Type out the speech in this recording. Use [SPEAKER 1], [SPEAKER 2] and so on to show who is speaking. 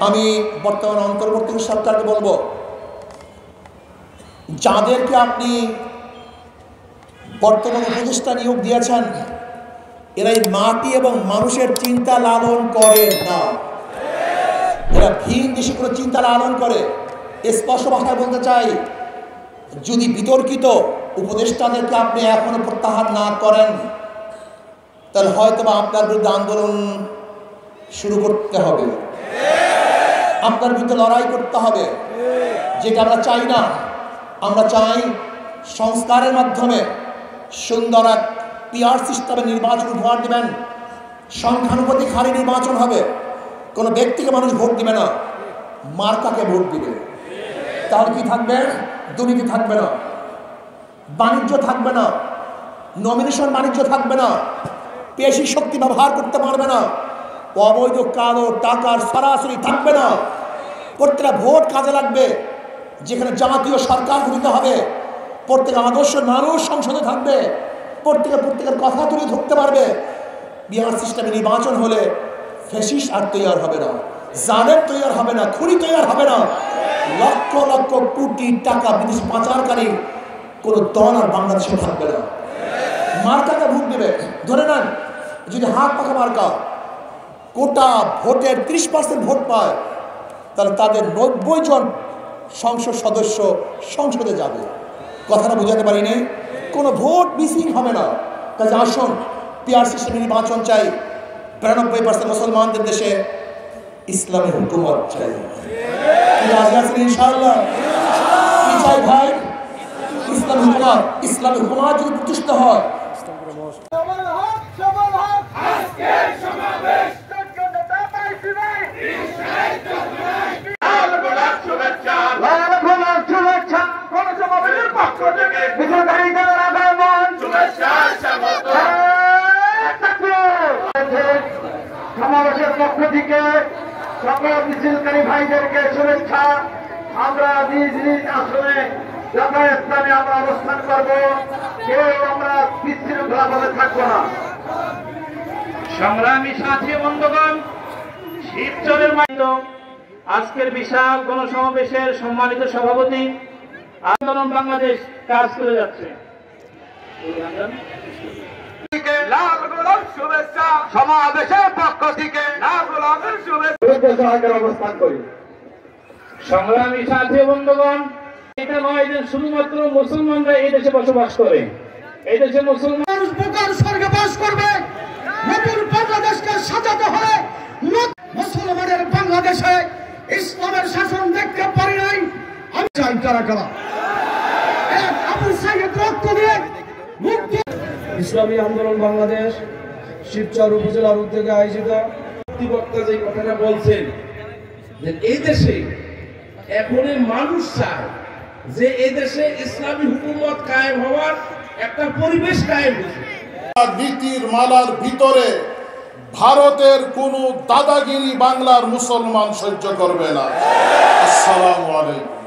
[SPEAKER 1] আমি বর্তমান অন্তর্বর্তী সরকারকে বলবো, যাদেরকে আপনি বর্তমান উপদেষ্টা নিয়োগ দিয়েছেন, এরা এই মাটি এবং মানুষের চিন্তা লালন করে না, এরা ভিন দেশে কোনো চিন্তা লালন করে। স্পষ্ট ভাষায় বলতে চাই, যদি বিতর্কিত উপদেষ্টাদেরকে আপনি এখনো প্রত্যাহার না করেন, তাহলে হয়তো বা আপনার বিরুদ্ধে আন্দোলন শুরু করতে হবে, আপনার বিরুদ্ধে লড়াই করতে হবে, যেটা আমরা চাই না। আমরা চাই সংস্কারের মাধ্যমে সুন্দর এক পিআর সিস্টেমে নির্বাচন উপহার দেবেন, সংখ্যানুপাতিক হারে নির্বাচন হবে, কোনো ব্যক্তিকে মানুষ ভোট দিবে না, মার্কাকে ভোট দিবে। তাহলে কি থাকবে? দুর্নীতি থাকবে না, বাণিজ্য থাকবে না, নমিনেশন বাণিজ্য থাকবে না, পেশি শক্তি ব্যবহার করতে পারবে না, অবৈধ কালো টাকার সরাসরি থাকবে না। প্রত্যেকটা ভোট কাজে লাগবে, যেখানে জাতীয় সরকার গঠিত হবে, প্রত্যেক আদর্শ মানুষ সংসদে থাকবে, প্রত্যেকের কথা তুলে ধরতে পারবে। বিহার সিস্টেমে নির্বাচন হলে ফ্যাসিস্ট আর তৈরি হবে না, জালেম তৈরি হবে না, খুনি তৈরি হবে না, লক্ষ লক্ষ কোটি টাকা বিদেশ পাচারকারী কোনো দল আর বাংলাদেশে থাকবে না। মার্কাকে ভোট দেবে, ধরে নেন যদি হাত পাখা মার্কা কোটা ভোটের 30% ভোট পায়, তাহলে তাদের 90 জন সংসদ সদস্য সংসদে যাবে। কথাটা বোঝাতে পারিনি? কোনো ভোট মিসিং হবে না। কাজে আসুন, পিআর সিস্টেমে নির্বাচন চাই, 92% মুসলমানদের দেশে ইসলামী হুকুমত চাই। ইনশাআল্লাহ কি চাই ভাই? ইসলামী হুকুমত। ইসলামী হুকুমত যদি প্রতিষ্ঠিত হয়,
[SPEAKER 2] সমাবেশের পক্ষ থেকে সকল মিছিলকারী ভাইদেরকে শুভেচ্ছা। আমরা নিজ নিজ আসনে যথাস্থানে আমরা অবস্থান করব, কেউ আমরা বিশৃঙ্খলাভাবে থাকবো না।
[SPEAKER 3] সংগ্রামী সাথী বন্ধুগণ, শিবচরের মাধ্যম আজকের বিশাল গণসমাবেশের সম্মানিত সভাপতি আন্দোলন বাংলাদেশ কাজ করে যাচ্ছে।
[SPEAKER 2] সমাবেশের পক্ষ থেকে অবস্থান করি।
[SPEAKER 3] সংগ্রামী সাথী বন্ধুগণ, এটা নয় যে শুধুমাত্র মুসলমানরা এই দেশে বসবাস করে, এই দেশে মুসলমান
[SPEAKER 4] স্বর্গে বাস করবে। নতুন বাংলাদেশকে সাজাতে হলে মুসলমানের বাংলাদেশে ইসলামের শাসন দেখতে পারি নাই। আমি চাই কারা কারা আবু সাইদ রক্ত দিয়ে মুক্তি।
[SPEAKER 5] ইসলামী আন্দোলন বাংলাদেশ শিবচর উপজেলার উদ্যোগে আয়োজিত বক্তা যে কথাটা বলছেন যে এই দেশে এখন মানুষ চায় যে এই দেশে ইসলামী হুকুমত কায়েম হওয়ার একটা পরিবেশ কায়েম হয়েছে।
[SPEAKER 6] নীতির মালার ভিতরে ভারতের কোন দাদাগিরি বাংলার মুসলমান সহ্য করবে না। আসসালামু আলাইকুম।